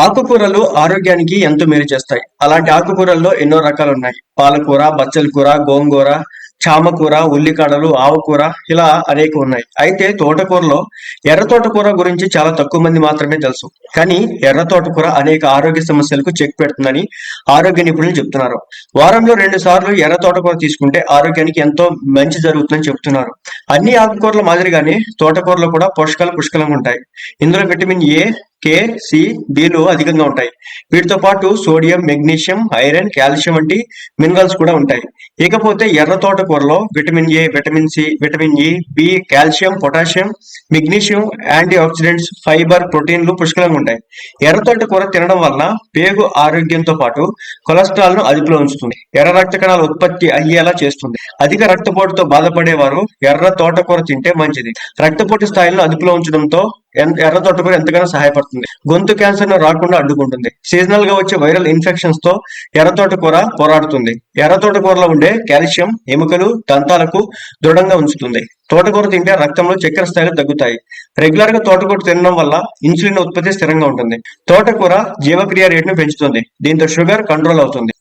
ఆకుకూరలు ఆరోగ్యానికి ఎంతో మేలు చేస్తాయి. అలాంటి ఆకుకూరల్లో ఎన్నో రకాలున్నాయి. పాలకూర, బచ్చల కూర, గోంగూర, చామకూర, ఉల్లికాడలు, ఆవకూర ఇలా అనేక ఉన్నాయి. అయితే తోటకూరలో ఎర్ర తోటకూర గురించి చాలా తక్కువ మంది మాత్రమే తెలుసు. కానీ ఎర్ర తోటకూర అనేక ఆరోగ్య సమస్యలకు చెక్ పెడుతుందని ఆరోగ్య నిపుణులు చెప్తున్నారు. వారంలో 2 సార్లు ఎర్ర తోటకూర తీసుకుంటే ఆరోగ్యానికి ఎంతో మంచి జరుగుతుందని చెప్తున్నారు. అన్ని ఆకుకూరల మాదిరిగానే తోటకూరలో కూడా పోషకాలు పుష్కలంగా ఉంటాయి. ఇందులో విటమిన్ ఏ, కే, సి, బిలు అధికంగా ఉంటాయి. వీటితో పాటు సోడియం, మెగ్నీషియం, ఐరన్, కాల్షియం వంటి మినరల్స్ కూడా ఉంటాయి. ఇకపోతే ఎర్ర తోటకూరలో vitamin A, vitamin C, vitamin E, B, calcium, potassium, magnesium, antioxidants, fibre, ప్రోటీన్లు పుష్కలంగా ఉంటాయి. ఎర్ర తోటకూర తినడం వల్ల పేగు ఆరోగ్యంతో పాటు కొలెస్ట్రాల్ ను అదుపులో ఉంచుతుంది. ఎర్ర రక్త కణాల ఉత్పత్తి అయ్యేలా చేస్తుంది. అధిక రక్తపోటుతో బాధపడేవారు ఎర్ర తోటకూర తింటే మంచిది. రక్తపోటు స్థాయిలను అదుపులో ఉంచడంతో ఎర్ర తోటకూర ఎంతగానో సహాయపడుతుంది. గొంతు క్యాన్సర్ ను రాకుండా అడ్డుకుంటుంది. సీజనల్ గా వచ్చే వైరల్ ఇన్ఫెక్షన్స్ తో ఎర్ర తోటకూర పోరాడుతుంది. ఎర్ర తోటకూరలో ఉండే కాల్షియం ఎముకలు, దంతాలకు దృఢంగా ఉంచుతుంది. తోటకూర తింటే రక్తంలో చక్కెర స్థాయిలు తగ్గుతాయి. రెగ్యులర్ గా తోటకూర తినడం వల్ల ఇన్సులిన్ ఉత్పత్తి స్థిరంగా ఉంటుంది. తోటకూర జీవక్రియ రేటును పెంచుతుంది. దీంతో షుగర్ కంట్రోల్ అవుతుంది.